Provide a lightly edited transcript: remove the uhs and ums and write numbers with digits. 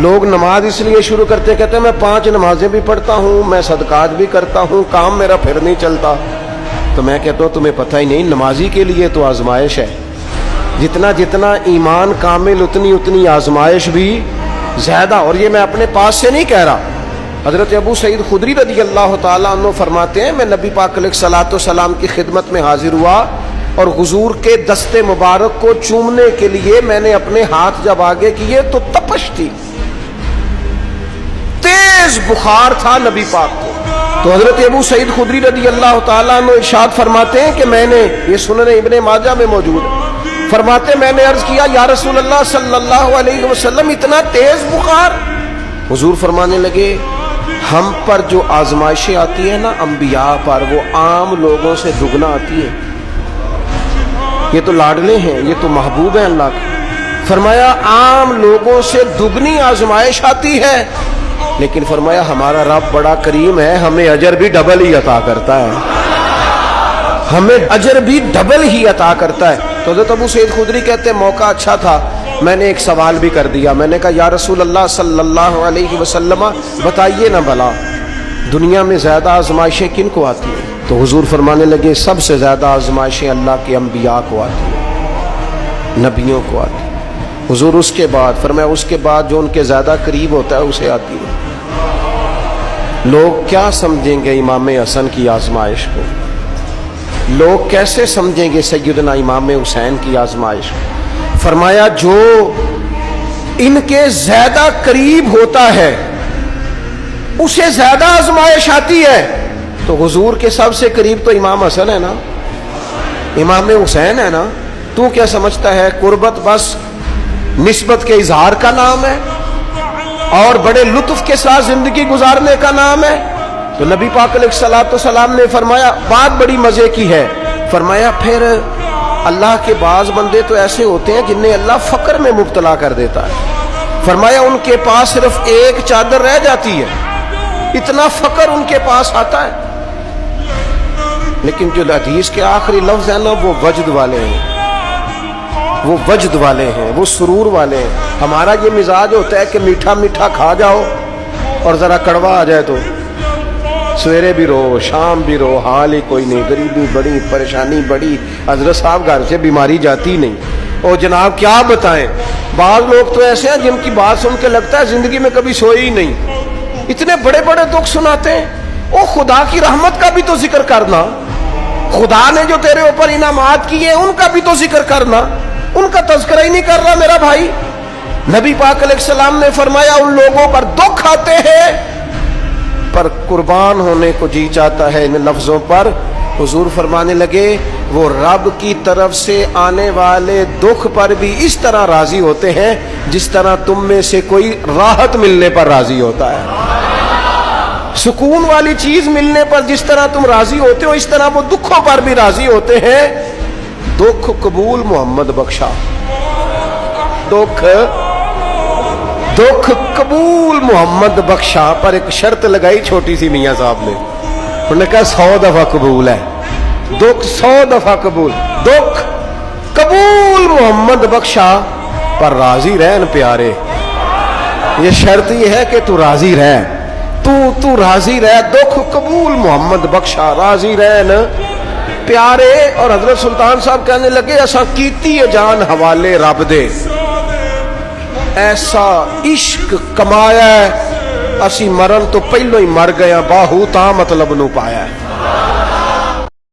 لوگ نماز اس لیے شروع کرتے کہتے ہیں میں 5 نمازیں بھی پڑھتا ہوں، میں صدقات بھی کرتا ہوں، کام میرا پھر نہیں چلتا. تو میں کہتا ہوں تمہیں پتہ ہی نہیں، نمازی کے لیے تو آزمائش ہے. جتنا جتنا ایمان کامل اتنی اتنی آزمائش بھی زیادہ. اور یہ میں اپنے پاس سے نہیں کہہ رہا. حضرت ابو سعید خدری رضی اللہ تعالیٰ عنہ فرماتے ہیں میں نبی پاک علیہ الصلوۃ والسلام کی خدمت میں حاضر ہوا اور حضور کے دست مبارک کو چومنے کے لیے میں نے اپنے ہاتھ جب آگے کیے تو تپش تھی، تیز بخار تھا نبی پاک کو. تو حضرت ابو سعید خدری رضی اللہ تعالیٰ عنہ ارشاد فرماتے ہیں کہ میں نے، یہ سنن ابن ماجہ میں موجود ہے، فرماتے میں نے عرض کیا یا رسول اللہ صلی اللہ علیہ وسلم اتنا تیز بخار؟ حضور فرمانے لگے ہم پر جو آزمائشیں آتی ہیں نا انبیاء پر، وہ عام لوگوں سے دگنا آتی ہے. یہ تو لاڈلے ہیں، یہ تو محبوب ہیں اللہ کے. فرمایا عام لوگوں سے دگنی آزمائش آتی ہے، لیکن فرمایا ہمارا رب بڑا کریم ہے، ہمیں اجر بھی ڈبل ہی عطا کرتا ہے، ہمیں اجر بھی ڈبل ہی عطا کرتا ہے. تو حضرت ابو سعید خدری کہتے ہیں موقع اچھا تھا، میں نے ایک سوال بھی کر دیا. میں نے کہا یا رسول اللہ صلی اللہ علیہ وسلم بتائیے نا بھلا دنیا میں زیادہ آزمائشیں کن کو آتی ہیں؟ تو حضور فرمانے لگے سب سے زیادہ آزمائشیں اللہ کے انبیاء کو آتی ہیں، نبیوں کو آتی ہیں. حضور اس کے بعد فرمایا اس کے بعد جو ان کے زیادہ قریب ہوتا ہے اسے آتی ہے. لوگ کیا سمجھیں گے امام حسن کی آزمائش کو؟ لوگ کیسے سمجھیں گے سیدنا امام حسین کی آزمائش کو؟ فرمایا جو ان کے زیادہ قریب ہوتا ہے اسے زیادہ آزمائش آتی ہے. تو حضور کے سب سے قریب تو امام حسن ہے نا، امام حسین ہے نا. تو کیا سمجھتا ہے قربت بس نسبت کے اظہار کا نام ہے اور بڑے لطف کے ساتھ زندگی گزارنے کا نام ہے؟ تو نبی پاک علیہ الصلوۃ والسلام نے فرمایا بات بڑی مزے کی ہے. فرمایا پھر اللہ کے بعض بندے تو ایسے ہوتے ہیں جنہیں اللہ فقر میں مبتلا کر دیتا ہے. فرمایا ان کے پاس صرف ایک چادر رہ جاتی ہے، اتنا فقر ان کے پاس آتا ہے. لیکن جو حدیث کے آخری لفظ ہیں نا وہ وجد والے ہیں، وہ وجد والے ہیں، وہ سرور والے ہیں. ہمارا یہ مزاج ہوتا ہے کہ میٹھا میٹھا کھا جاؤ اور ذرا کڑوا آ جائے تو سویرے بھی رو شام بھی رو، حال ہی کوئی نہیں، غریبی بڑی، پریشانی بڑی، حضرت صاحب گھر سے بیماری جاتی نہیں. اور جناب کیا بتائیں، بعض لوگ تو ایسے ہیں جن کی بات سن کے لگتا ہے زندگی میں کبھی سوئی ہی نہیں، اتنے بڑے بڑے دکھ سناتے ہیں. او خدا کی رحمت کا بھی تو ذکر کرنا، خدا نے جو تیرے اوپر انعامات کیے ان کا بھی تو ذکر کرنا، ان کا تذکرہ ہی نہیں کر رہا میرا بھائی. نبی پاک علیہ السلام نے فرمایا ان لوگوں پر دکھ آتے ہیں پر قربان ہونے کو جی چاہتا ہے ان لفظوں پر. حضور فرمانے لگے وہ رب کی طرف سے آنے والے دکھ پر بھی اس طرح راضی ہوتے ہیں جس طرح تم میں سے کوئی راحت ملنے پر راضی ہوتا ہے. سکون والی چیز ملنے پر جس طرح تم راضی ہوتے ہو اس طرح وہ دکھوں پر بھی راضی ہوتے ہیں. دکھ قبول محمد بخشا، دکھ قبول محمد بخشا. پر ایک شرط لگائی چھوٹی سی میاں صاحب نے، انہوں نے کہا 100 دفعہ قبول ہے، دکھ 100 دفعہ قبول، دکھ قبول محمد بخشا پر راضی رہن پیارے. یہ شرط یہ ہے کہ تو راضی رہ، تو راضی رہ، دکھ قبول محمد بخشا، راضی رہن پیارے. اور حضرت سلطان صاحب کہنے لگے ایسا کیتی ہے جان حوالے رب دے، ایسا عشق کمایا ہے اسی مرن تو پہلو ہی مر گیا، باہو تا مطلب نو پایا ہے.